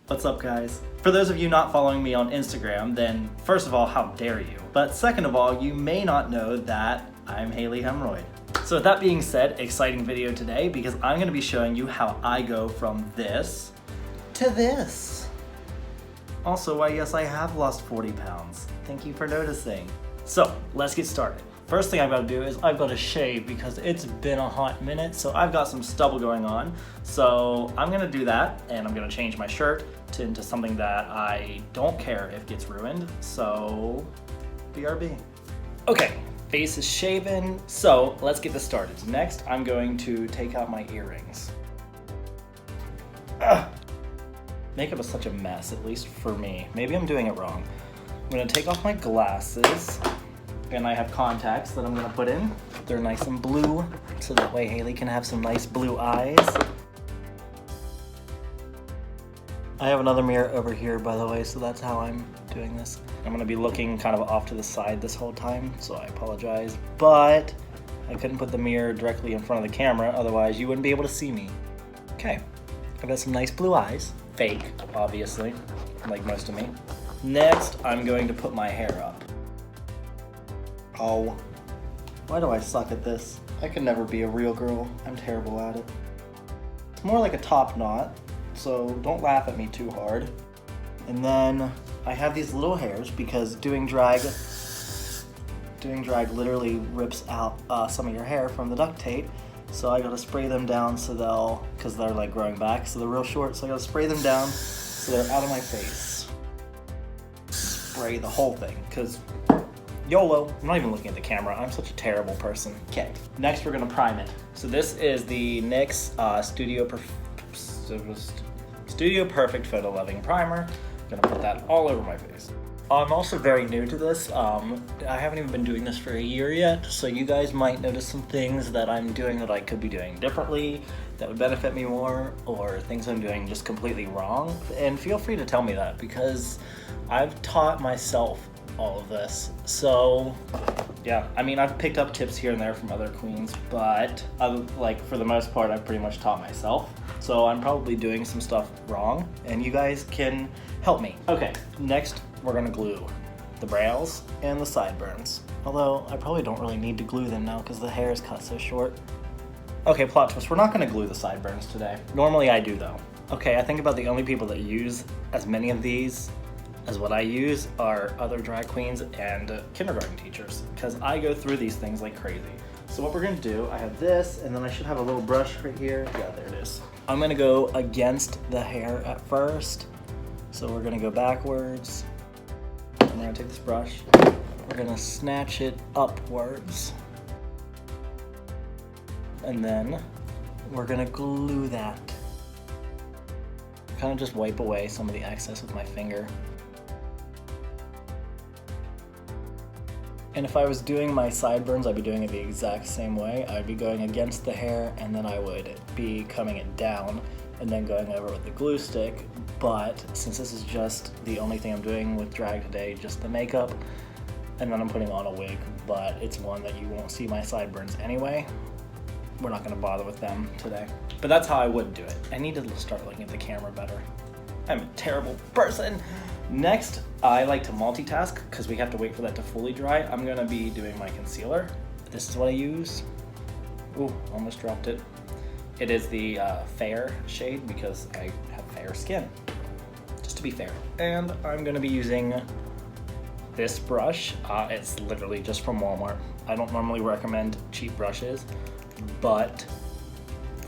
What's up, guys? For those of you not following me on Instagram, then first of all, how dare you? But second of all, you may not know that I'm Haley Hemorrhoid. So with that being said, exciting video today because I'm gonna be showing you how I go from this to this. Also, yes, I have lost 40 pounds. Thank you for noticing. So let's get started. First thing I've got to do is I've got to shave because it's been a hot minute, so I've got some stubble going on. So I'm gonna do that, and I'm gonna change my shirt into something that I don't care if gets ruined, so BRB. Okay, face is shaven, so let's get this started. Next, I'm going to take out my earrings. Ugh. Makeup is such a mess, at least for me. Maybe I'm doing it wrong. I'm gonna take off my glasses. And I have contacts that I'm gonna put in. They're nice and blue, so that way Haley can have some nice blue eyes. I have another mirror over here, by the way, so that's how I'm doing this. I'm gonna be looking kind of off to the side this whole time, so I apologize. But I couldn't put the mirror directly in front of the camera, otherwise you wouldn't be able to see me. Okay, I've got some nice blue eyes. Fake, obviously, like most of me. Next, I'm going to put my hair up. Oh, why do I suck at this? I could never be a real girl. I'm terrible at it. It's more like a top knot, so don't laugh at me too hard. And then I have these little hairs because doing drag literally rips out some of your hair from the duct tape. So I gotta spray them down so because they're like growing back, so they're real short. So I gotta spray them down so they're out of my face. Spray the whole thing, because YOLO. I'm not even looking at the camera. I'm such a terrible person. Okay, next we're gonna prime it. So this is the NYX Studio Perfect Photo Loving Primer. I'm gonna put that all over my face. I'm also very new to this. I haven't even been doing this for a year yet, so you guys might notice some things that I'm doing that I could be doing differently, that would benefit me more, or things I'm doing just completely wrong. And feel free to tell me that because I've taught myself all of this. So yeah, I mean, I've picked up tips here and there from other queens, but like for the most part, I've pretty much taught myself. So I'm probably doing some stuff wrong and you guys can help me. Okay, next we're gonna glue the brows and the sideburns. Although I probably don't really need to glue them now because the hair is cut so short. Okay, plot twist, we're not gonna glue the sideburns today. Normally I do though. Okay, I think about the only people that use as many of these as what I use are other drag queens and kindergarten teachers, because I go through these things like crazy. So what we're gonna do, I have this, and then I should have a little brush right here. Yeah, there it is. I'm gonna go against the hair at first. So we're gonna go backwards. And we're gonna take this brush. We're gonna snatch it upwards. And then we're gonna glue that. Kind of just wipe away some of the excess with my finger. And if I was doing my sideburns, I'd be doing it the exact same way. I'd be going against the hair and then I would be coming it down and then going over with the glue stick. But since this is just the only thing I'm doing with drag today, just the makeup, and then I'm putting on a wig, but it's one that you won't see my sideburns anyway, we're not gonna bother with them today. But that's how I would do it. I need to start looking at the camera better. I'm a terrible person. Next, I like to multitask because we have to wait for that to fully dry. I'm gonna be doing my concealer. This is what I use. Ooh, almost dropped it. It is the fair shade because I have fair skin, just to be fair. And I'm gonna be using this brush. It's literally just from Walmart. I don't normally recommend cheap brushes, but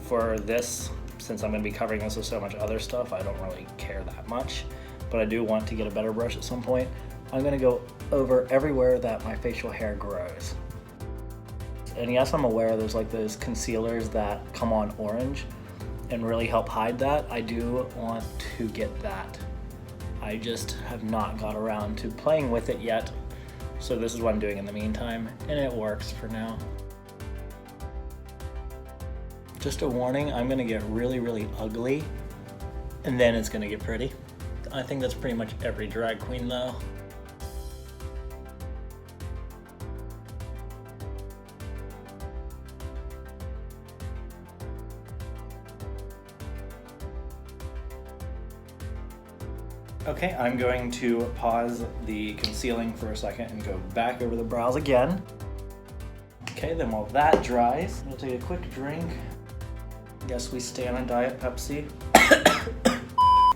for this, since I'm gonna be covering this with so much other stuff, I don't really care that much. But I do want to get a better brush at some point. I'm gonna go over everywhere that my facial hair grows. And yes, I'm aware there's like those concealers that come on orange and really help hide that. I do want to get that. I just have not got around to playing with it yet. So this is what I'm doing in the meantime, and it works for now. Just a warning, I'm gonna get really, really ugly, and then it's gonna get pretty. I think that's pretty much every drag queen though. Okay, I'm going to pause the concealing for a second and go back over the brows again. Okay, then while that dries, I'm gonna take a quick drink. Guess we stay on a Diet Pepsi.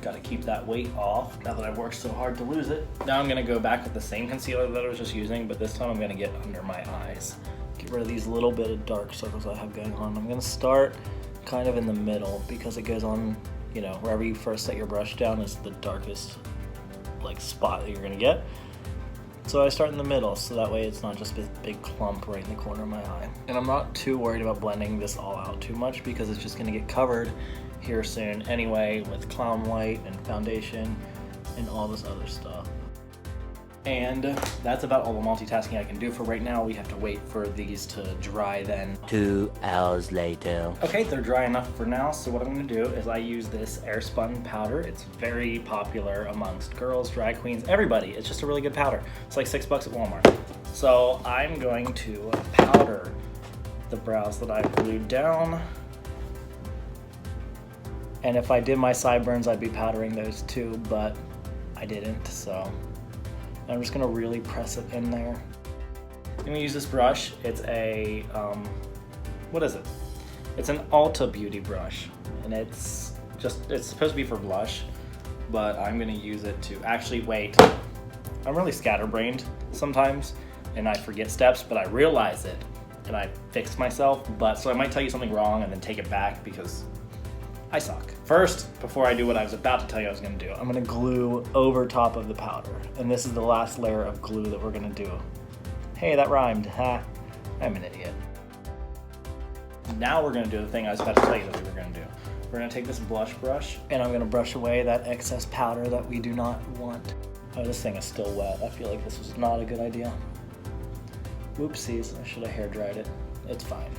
Gotta keep that weight off now that I've worked so hard to lose it. Now I'm gonna go back with the same concealer that I was just using, but this time I'm gonna get under my eyes. Get rid of these little bit of dark circles I have going on. I'm gonna start kind of in the middle because it goes on, you know, wherever you first set your brush down is the darkest like spot that you're gonna get. So I start in the middle, so that way it's not just a big clump right in the corner of my eye. And I'm not too worried about blending this all out too much because it's just gonna get covered here soon anyway with clown white and foundation and all this other stuff. And that's about all the multitasking I can do for right now. We have to wait for these to dry then. 2 hours later. Okay, they're dry enough for now, so what I'm gonna do is I use this airspun powder. It's very popular amongst girls, drag queens, everybody. It's just a really good powder. It's like $6 at Walmart. So I'm going to powder the brows that I've glued down. And if I did my sideburns, I'd be powdering those too, but I didn't, so. I'm just gonna really press it in there. I'm gonna use this brush. It's a, what is it? It's an Ulta Beauty brush, and it's supposed to be for blush, but I'm gonna use it to, actually wait. I'm really scatterbrained sometimes, and I forget steps, but I realize it, and I fix myself, so I might tell you something wrong and then take it back because I suck. First, before I do what I was about to tell you I was gonna do, I'm gonna glue over top of the powder. And this is the last layer of glue that we're gonna do. Hey, that rhymed, ha. I'm an idiot. Now we're gonna do the thing I was about to tell you that we were gonna do. We're gonna take this blush brush, and I'm gonna brush away that excess powder that we do not want. Oh, this thing is still wet. I feel like this was not a good idea. Whoopsies, I should have hair dried it. It's fine.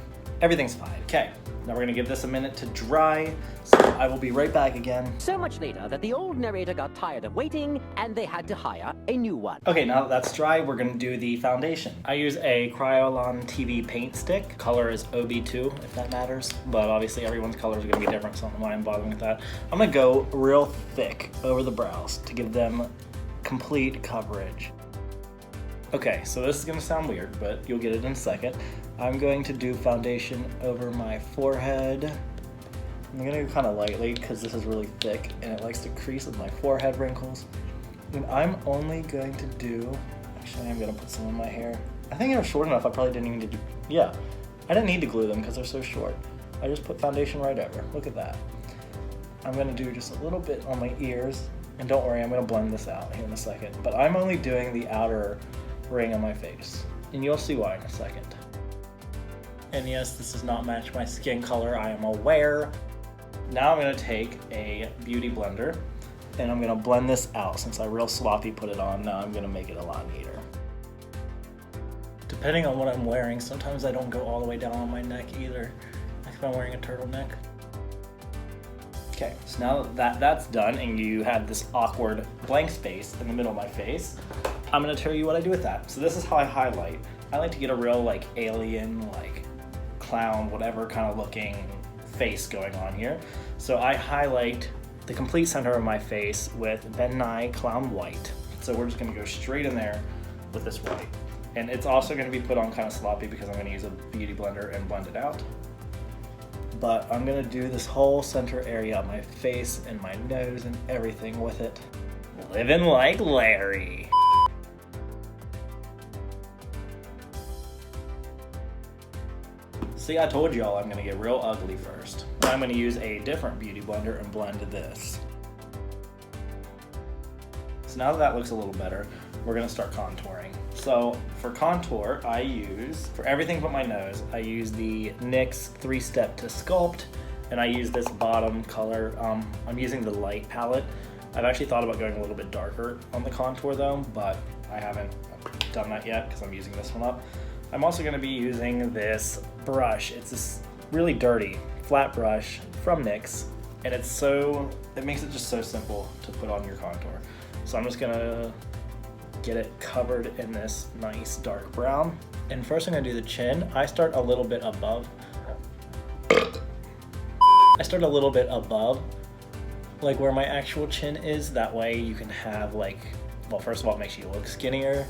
Everything's fine. Okay, now we're gonna give this a minute to dry, so I will be right back again. So much later that the old narrator got tired of waiting and they had to hire a new one. Okay, now that that's dry, we're gonna do the foundation. I use a Kryolan TV paint stick. Color is OB2, if that matters, but obviously everyone's colors are gonna be different, so I don't know why I'm bothering with that. I'm gonna go real thick over the brows to give them complete coverage. Okay, so this is gonna sound weird, but you'll get it in a second. I'm going to do foundation over my forehead. I'm gonna go kind of lightly because this is really thick and it likes to crease with my forehead wrinkles. And I'm only going to do, actually I'm gonna put some in my hair. I think they're short enough, I probably didn't even need to, yeah. I didn't need to glue them because they're so short. I just put foundation right over, look at that. I'm gonna do just a little bit on my ears, and don't worry, I'm gonna blend this out here in a second, but I'm only doing the outer ring on my face, and you'll see why in a second. And yes, this does not match my skin color, I am aware. Now I'm gonna take a beauty blender, and I'm gonna blend this out. Since I real sloppy put it on, now I'm gonna make it a lot neater. Depending on what I'm wearing, sometimes I don't go all the way down on my neck either, like if I'm wearing a turtleneck. Okay, so now that that's done and you have this awkward blank space in the middle of my face, I'm gonna tell you what I do with that. So this is how I highlight. I like to get a real like alien, like clown, whatever kind of looking face going on here. So I highlight the complete center of my face with Ben Nye Clown White. So we're just gonna go straight in there with this white. And it's also gonna be put on kind of sloppy because I'm gonna use a beauty blender and blend it out. But I'm gonna do this whole center area of my face and my nose and everything with it. Living like Larry. See, I told y'all I'm gonna get real ugly first. I'm gonna use a different beauty blender and blend this. So now that looks a little better, we're gonna start contouring. So for contour, I use, for everything but my nose, I use the NYX 3-Step to Sculpt, and I use this bottom color. I'm using the light palette. I've actually thought about going a little bit darker on the contour though, but I haven't done that yet because I'm using this one up. I'm also gonna be using this brush. It's this really dirty, flat brush from NYX, and it makes it just so simple to put on your contour. So I'm just gonna get it covered in this nice dark brown. And first I'm gonna do the chin. I start a little bit above like where my actual chin is. That way you can have like, well, first of all, it makes you look skinnier,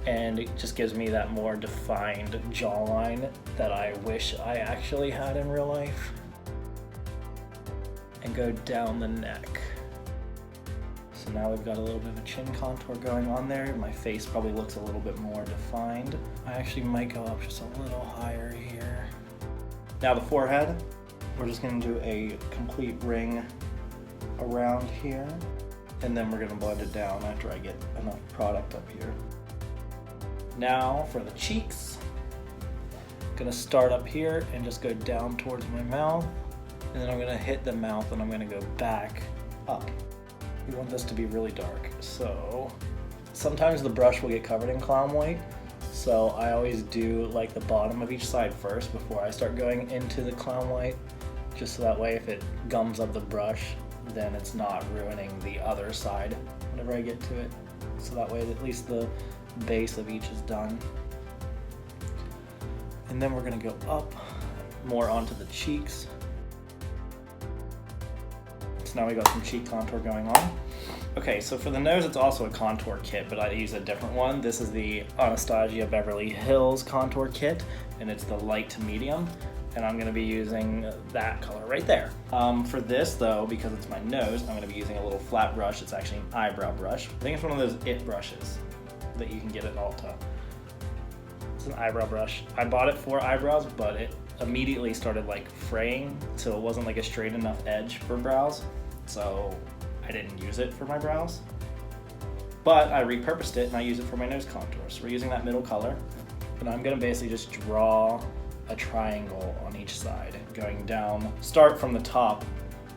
and it just gives me that more defined jawline that I wish I actually had in real life. And go down the neck. So now we've got a little bit of a chin contour going on there. My face probably looks a little bit more defined. I actually might go up just a little higher here. Now the forehead, we're just gonna do a complete ring around here, and then we're gonna blend it down after I get enough product up here. Now for the cheeks, I'm gonna start up here and just go down towards my mouth, and then I'm gonna hit the mouth and I'm gonna go back up. We want this to be really dark, so sometimes the brush will get covered in clown white, so I always do like the bottom of each side first before I start going into the clown white, just so that way if it gums up the brush, then it's not ruining the other side whenever I get to it. So that way at least the base of each is done. And then we're gonna go up more onto the cheeks. So now we got some cheek contour going on. Okay, so for the nose, it's also a contour kit, but I use a different one. This is the Anastasia Beverly Hills contour kit, and it's the light to medium, and I'm gonna be using that color right there. For this though, because it's my nose, I'm gonna be using a little flat brush. It's actually an eyebrow brush. I think it's one of those IT brushes that you can get at Ulta. It's an eyebrow brush. I bought it for eyebrows, but it immediately started like fraying, so it wasn't like a straight enough edge for brows, so I didn't use it for my brows. But I repurposed it and I use it for my nose contour. So we're using that middle color, and I'm gonna basically just draw a triangle on each side, going down. Start from the top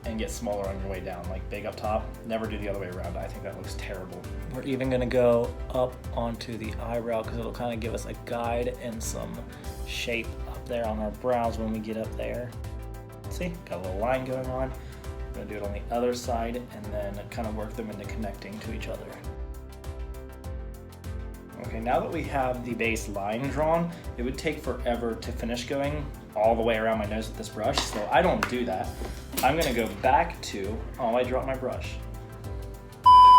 and get smaller on your way down, like big up top. Never do the other way around. I think that looks terrible. We're even gonna go up onto the eyebrow because it'll kind of give us a guide and some shape up there on our brows when we get up there. See, got a little line going on. I'm gonna do it on the other side and then kind of work them into connecting to each other. Okay, now that we have the base line drawn, it would take forever to finish going all the way around my nose with this brush, so I don't do that. I'm gonna go back to, oh, I dropped my brush.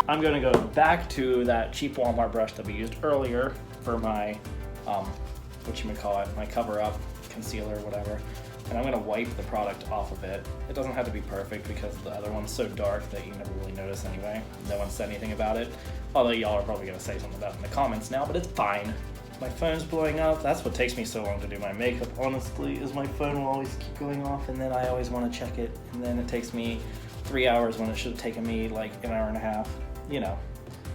I'm gonna go back to that cheap Walmart brush that we used earlier for my, my cover up, concealer, whatever. And I'm gonna wipe the product off of it. It doesn't have to be perfect because the other one's so dark that you never really notice anyway. No one said anything about it. Although y'all are probably gonna say something about it in the comments now, but it's fine. My phone's blowing up. That's what takes me so long to do my makeup, honestly, is my phone will always keep going off and then I always wanna check it. And then it takes me 3 hours when it should have taken me like an hour and a half, you know.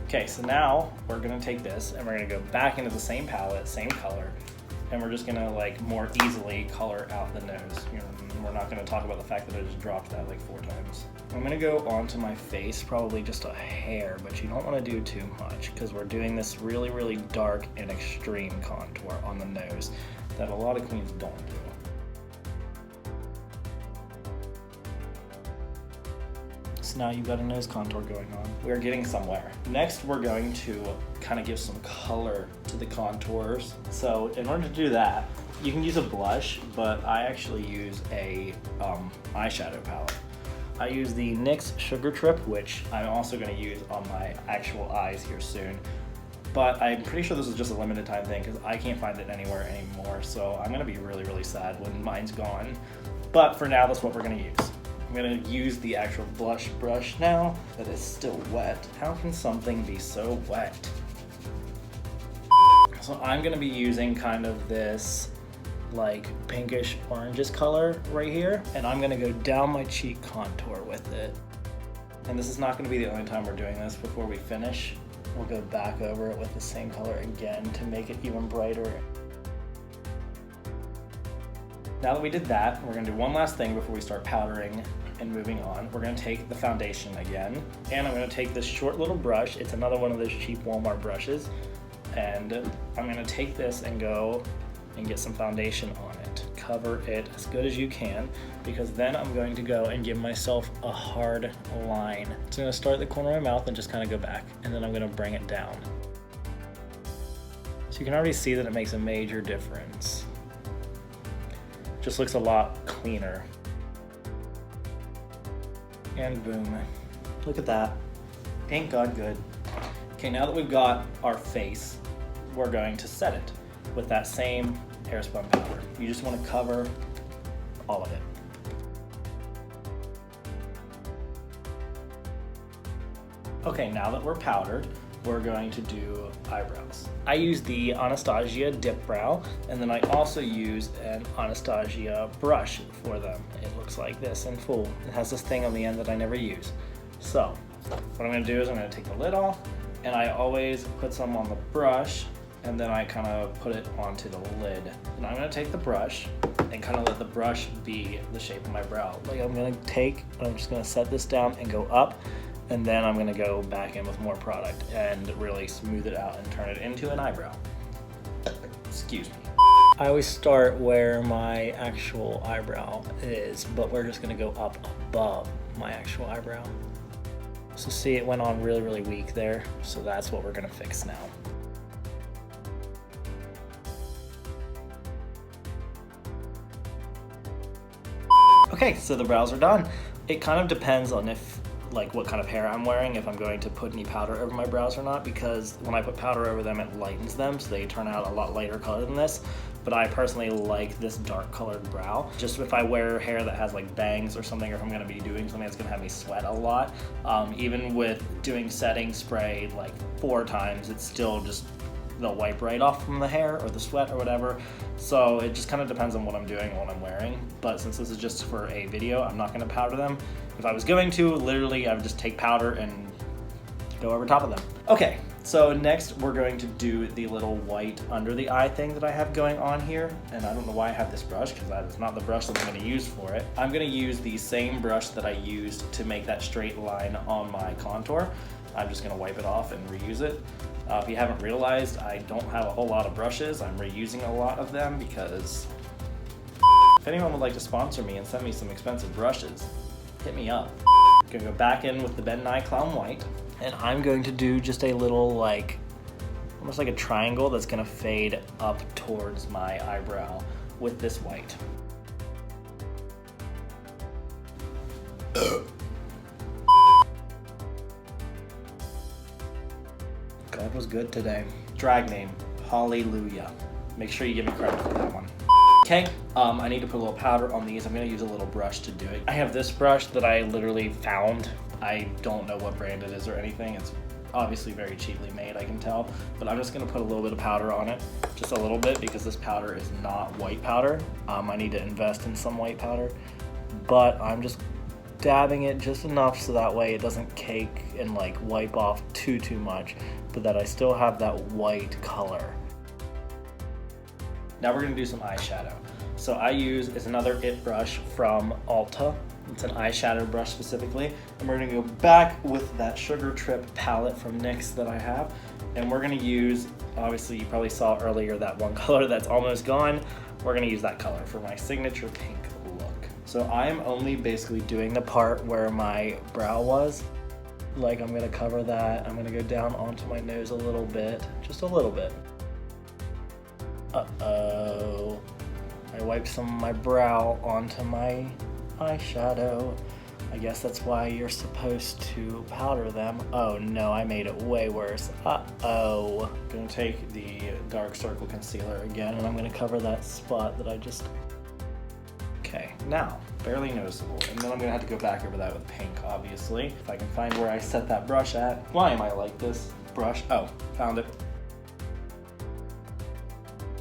Okay, so now we're gonna take this and we're gonna go back into the same palette, same color, and we're just gonna like more easily color out the nose. You know, we're not gonna talk about the fact that I just dropped that like 4 times. I'm gonna go onto my face, probably just a hair, but you don't wanna do too much because we're doing this really, really dark and extreme contour on the nose that a lot of queens don't do. So now you've got a nose contour going on. We're getting somewhere. Next, we're going to kind of give some color to the contours. So in order to do that, you can use a blush, but I actually use a eyeshadow palette. I use the NYX Sugar Trip, which I'm also gonna use on my actual eyes here soon. But I'm pretty sure this is just a limited time thing because I can't find it anywhere anymore. So I'm gonna be really, really sad when mine's gone. But for now, that's what we're gonna use. I'm gonna use the actual blush brush now that is still wet. How can something be so wet? So I'm gonna be using kind of this like pinkish orangish color right here, and I'm gonna go down my cheek contour with it. And this is not gonna be the only time we're doing this. Before we finish, we'll go back over it with the same color again to make it even brighter. Now that we did that, we're gonna do one last thing before we start powdering and moving on. We're gonna take the foundation again, and I'm gonna take this short little brush. It's another one of those cheap Walmart brushes, and I'm gonna take this and go and get some foundation on it. Cover it as good as you can, because then I'm going to go and give myself a hard line. So I'm gonna start at the corner of my mouth and just kind of go back, and then I'm gonna bring it down. So you can already see that it makes a major difference. Just looks a lot cleaner. And boom. Look at that. Ain't gone good. Okay, now that we've got our face, we're going to set it with that same hairspun powder. You just want to cover all of it. Okay, now that we're powdered, we're going to do eyebrows. I use the Anastasia Dip Brow, and then I also use an Anastasia brush for them. It looks like this in full. It has this thing on the end that I never use. So, what I'm gonna do is I'm gonna take the lid off, and I always put some on the brush, and then I kind of put it onto the lid. And I'm gonna take the brush and kind of let the brush be the shape of my brow. Like I'm just gonna set this down and go up, and then I'm gonna go back in with more product and really smooth it out and turn it into an eyebrow. Excuse me. I always start where my actual eyebrow is, but we're just gonna go up above my actual eyebrow. So see, it went on really, really weak there. So that's what we're gonna fix now. Okay, so the brows are done. It kind of depends on what kind of hair I'm wearing, if I'm going to put any powder over my brows or not, because when I put powder over them, it lightens them, so they turn out a lot lighter color than this. But I personally like this dark colored brow. Just if I wear hair that has like bangs or something, or if I'm gonna be doing something that's gonna have me sweat a lot, even with doing setting spray like 4 times, it's still just, they'll wipe right off from the hair or the sweat or whatever. So it just kind of depends on what I'm doing and what I'm wearing. But since this is just for a video, I'm not gonna powder them. If I was going to, literally I would just take powder and go over top of them. Okay, so next we're going to do the little white under the eye thing that I have going on here. And I don't know why I have this brush, because that is not the brush that I'm gonna use for it. I'm gonna use the same brush that I used to make that straight line on my contour. I'm just gonna wipe it off and reuse it. If you haven't realized, I don't have a whole lot of brushes. I'm reusing a lot of them because if anyone would like to sponsor me and send me some expensive brushes, hit me up. I'm gonna go back in with the Ben Nye Clown White, and I'm going to do just a little almost like a triangle that's gonna fade up towards my eyebrow with this white. God was good today. Drag name, Hallelujah. Make sure you give me credit for that one. Okay, I need to put a little powder on these. I'm gonna use a little brush to do it. I have this brush that I literally found. I don't know what brand it is or anything. It's obviously very cheaply made, I can tell. But I'm just gonna put a little bit of powder on it. Just a little bit, because this powder is not white powder. I need to invest in some white powder. But I'm just dabbing it just enough so that way it doesn't cake and wipe off too much, but that I still have that white color. Now we're gonna do some eyeshadow. So I use another IT brush from Ulta. It's an eyeshadow brush specifically. And we're gonna go back with that Sugar Trip palette from NYX that I have. And we're gonna use, obviously you probably saw earlier that one color that's almost gone. We're gonna use that color for my signature pink look. So I'm only basically doing the part where my brow was. I'm gonna cover that. I'm gonna go down onto my nose a little bit, just a little bit. Uh-oh. I wiped some of my brow onto my eyeshadow. I guess that's why you're supposed to powder them. Oh no, I made it way worse. Uh-oh. I'm gonna take the dark circle concealer again, and I'm gonna cover that spot that I just... Okay, now, barely noticeable. And then I'm gonna have to go back over that with pink, obviously. If I can find where I set that brush at. Why am I like this? Brush, oh, found it.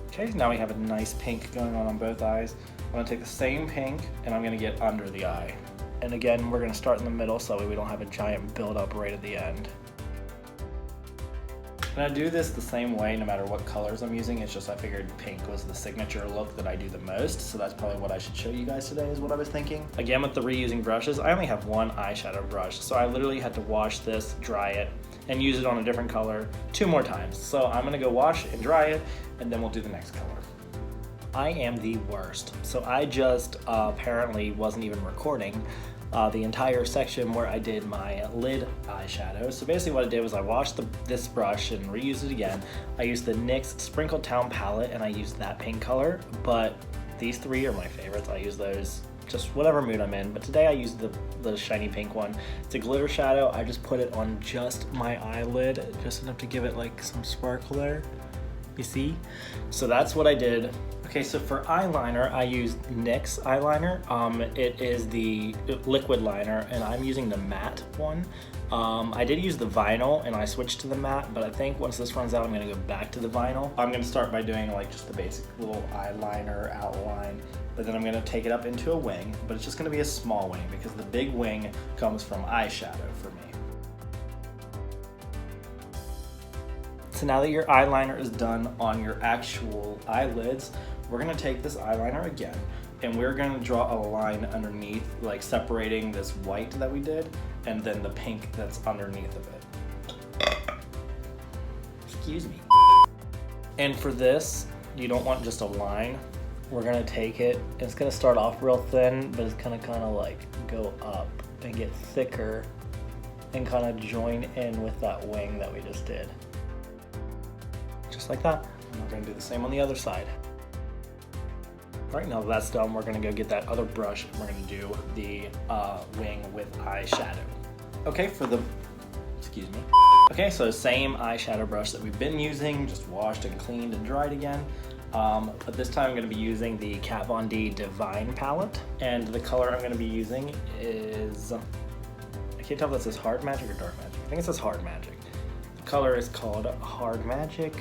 Okay, now we have a nice pink going on both eyes. I'm gonna take the same pink and I'm gonna get under the eye. And again, we're gonna start in the middle so that way we don't have a giant buildup right at the end. And I do this the same way no matter what colors I'm using. It's just I figured pink was the signature look that I do the most, so that's probably what I should show you guys today is what I was thinking. Again, with the reusing brushes, I only have one eyeshadow brush, so I literally had to wash this, dry it, and use it on a different color 2 more times. So I'm gonna go wash and dry it, and then we'll do the next color. I am the worst. So I just apparently wasn't even recording the entire section where I did my lid eyeshadow. So basically what I did was I washed this brush and reused it again. I used the NYX Sprinkled Town palette and I used that pink color, but these 3 are my favorites. I use those just whatever mood I'm in. But today I used the shiny pink one. It's a glitter shadow. I just put it on just my eyelid, just enough to give it like some sparkle there. You see? So that's what I did. Okay, so for eyeliner, I used NYX eyeliner. It is the liquid liner, and I'm using the matte one. I did use the vinyl, and I switched to the matte, but I think once this runs out, I'm gonna go back to the vinyl. I'm gonna start by doing like just the basic little eyeliner outline, but then I'm gonna take it up into a wing, but it's just gonna be a small wing because the big wing comes from eyeshadow for me. So now that your eyeliner is done on your actual eyelids, we're gonna take this eyeliner again, and we're gonna draw a line underneath, like separating this white that we did, and then the pink that's underneath of it. Excuse me. And for this, you don't want just a line. We're gonna take it, it's gonna start off real thin, but it's gonna kind of like go up and get thicker and kind of join in with that wing that we just did. Just like that. And we're gonna do the same on the other side. All right, now that that's done, we're gonna go get that other brush and we're gonna do the wing with eyeshadow. Okay, excuse me. Okay, so same eyeshadow brush that we've been using, just washed and cleaned and dried again. But this time I'm gonna be using the Kat Von D Divine palette. And the color I'm gonna be using is, I can't tell if this is Hard Magic or Dark Magic. I think it says Hard Magic. The color is called Hard Magic,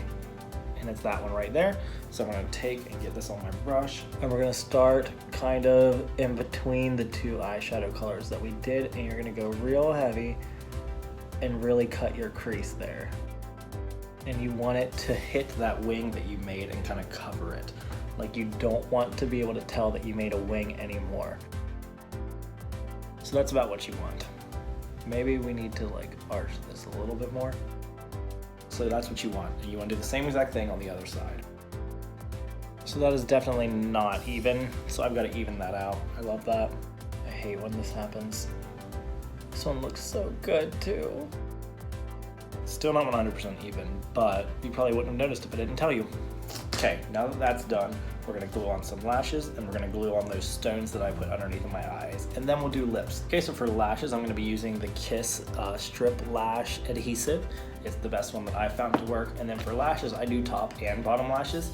and it's that one right there. So I'm gonna take and get this on my brush, and we're gonna start kind of in between the two eyeshadow colors that we did, and you're gonna go real heavy and really cut your crease there. And you want it to hit that wing that you made and kind of cover it. Like, you don't want to be able to tell that you made a wing anymore. So that's about what you want. Maybe we need to like arch this a little bit more. So that's what you want. And you want to do the same exact thing on the other side. So that is definitely not even. So I've got to even that out. I love that. I hate when this happens. This one looks so good too. Still not 100% even, but you probably wouldn't have noticed if I didn't tell you. Okay, now that that's done, we're gonna glue on some lashes, and we're gonna glue on those stones that I put underneath of my eyes, and then we'll do lips. Okay, so for lashes, I'm gonna be using the Kiss Strip Lash Adhesive. It's the best one that I found to work. And then for lashes, I do top and bottom lashes,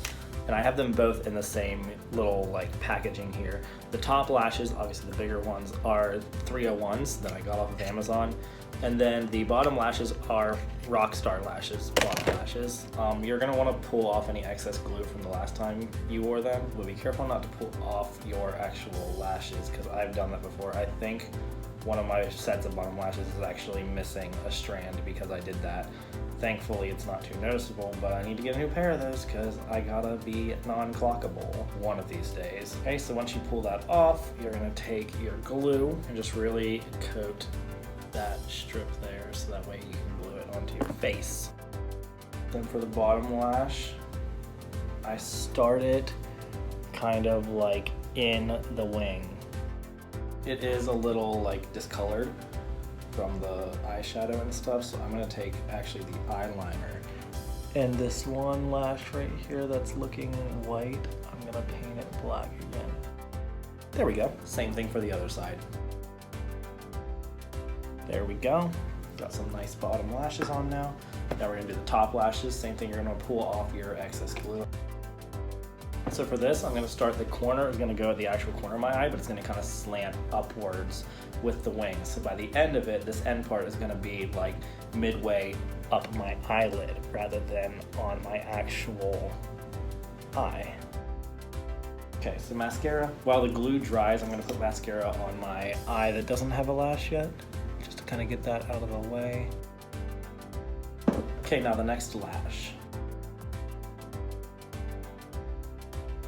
and I have them both in the same little like packaging here. The top lashes, obviously the bigger ones, are 301s that I got off of Amazon. And then the bottom lashes are Rockstar lashes, bottom lashes. You're gonna wanna pull off any excess glue from the last time you wore them, but be careful not to pull off your actual lashes, because I've done that before. I think one of my sets of bottom lashes is actually missing a strand because I did that. Thankfully, it's not too noticeable, but I need to get a new pair of those because I gotta be non-clockable one of these days. Okay, so once you pull that off, you're gonna take your glue and just really coat that strip there so that way you can glue it onto your face. Then for the bottom lash, I started kind of like in the wing. It is a little like discolored from the eyeshadow and stuff, so I'm gonna take actually the eyeliner. And this one lash right here that's looking white, I'm gonna paint it black again. There we go. Same thing for the other side. There we go. Got some nice bottom lashes on now. Now we're gonna do the top lashes. Same thing, you're gonna pull off your excess glue. So for this, I'm gonna start the corner. It's gonna go at the actual corner of my eye, but it's gonna kind of slant upwards with the wings. So by the end of it, this end part is gonna be like midway up my eyelid rather than on my actual eye. Okay, so mascara. While the glue dries, I'm gonna put mascara on my eye that doesn't have a lash yet, just to kind of get that out of the way. Okay, now the next lash.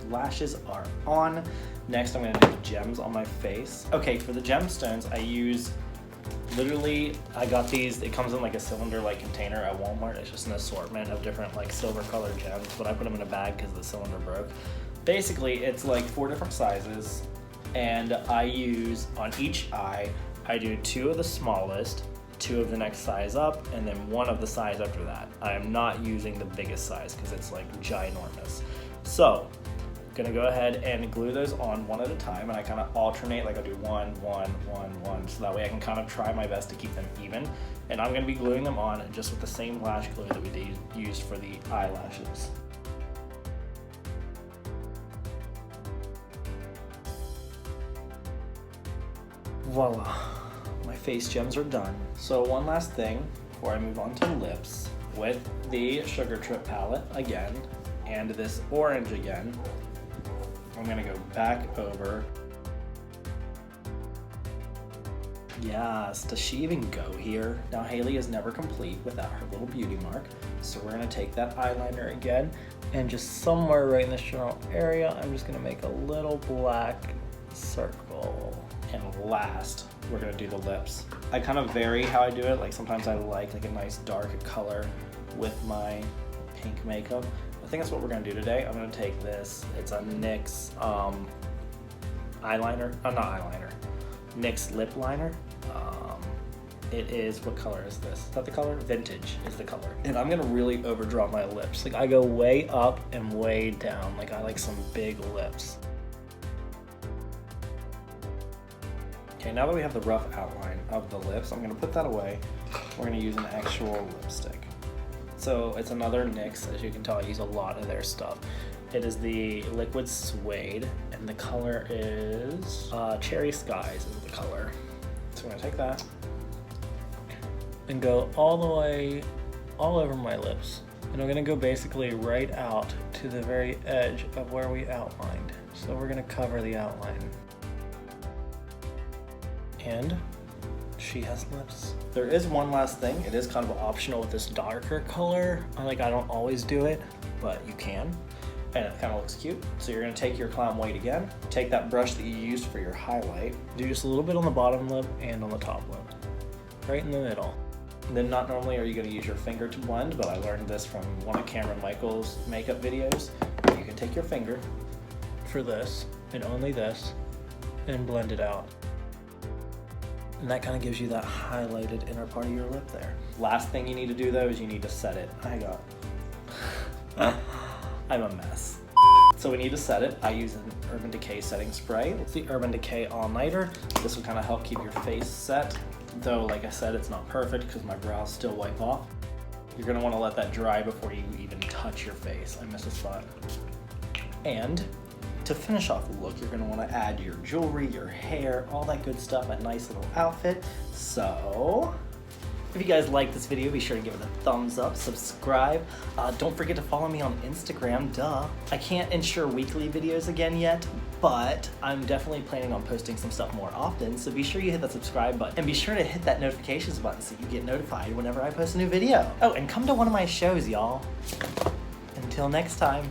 Lashes are on. Next, I'm gonna do the gems on my face. Okay, for the gemstones, I use, literally, I got these, it comes in like a cylinder-like container at Walmart. It's just an assortment of different like silver colored gems, but I put them in a bag because the cylinder broke. Basically, it's like 4 different sizes, and I use, on each eye, I do 2 of the smallest, 2 of the next size up, and then 1 of the size after that. I am not using the biggest size because it's like ginormous. So, gonna go ahead and glue those on one at a time, and I kind of alternate, like I do one, so that way I can kind of try my best to keep them even. And I'm gonna be gluing them on just with the same lash glue that we used for the eyelashes. Voila, my face gems are done. So one last thing before I move on to lips, with the Sugar Trip palette again, and this orange again, I'm gonna go back over. Yes, does she even go here? Now Haley is never complete without her little beauty mark. So we're gonna take that eyeliner again, and just somewhere right in this general area, I'm just gonna make a little black circle. And last, we're gonna do the lips. I kind of vary how I do it. Like sometimes I like a nice dark color with my pink makeup. I think that's what we're gonna do today. I'm gonna take this, it's a NYX eyeliner, not eyeliner, NYX lip liner. It is, what color is this? Is that the color? Vintage is the color. And I'm gonna really overdraw my lips. Like I go way up and way down. Like I like some big lips. Okay, now that we have the rough outline of the lips, I'm gonna put that away. We're gonna use an actual lipstick. So it's another NYX, as you can tell, I use a lot of their stuff. It is the Liquid Suede, and the color is Cherry Skies is the color. So I'm gonna take that and go all the way, all over my lips. And I'm gonna go basically right out to the very edge of where we outlined. So we're gonna cover the outline. And she has lips. There is one last thing. It is kind of optional with this darker color. I don't always do it, but you can. And it kind of looks cute. So you're gonna take your clown white again, take that brush that you used for your highlight, do just a little bit on the bottom lip and on the top lip, right in the middle. And then not normally are you gonna use your finger to blend, but I learned this from one of Cameron Michael's makeup videos. You can take your finger for this, and only this, and blend it out. And that kind of gives you that highlighted inner part of your lip there. Last thing you need to do though is you need to set it. I'm a mess. So we need to set it. I use an Urban Decay setting spray. It's the Urban Decay All Nighter. This will kind of help keep your face set. Though, like I said, it's not perfect because my brows still wipe off. You're gonna wanna let that dry before you even touch your face. I missed a spot. And to finish off the look, you're gonna wanna add your jewelry, your hair, all that good stuff, a nice little outfit. So, if you guys like this video, be sure to give it a thumbs up, subscribe. Don't forget to follow me on Instagram, duh. I can't ensure weekly videos again yet, but I'm definitely planning on posting some stuff more often, so be sure you hit that subscribe button, and be sure to hit that notifications button so you get notified whenever I post a new video. Oh, and come to one of my shows, y'all. Until next time.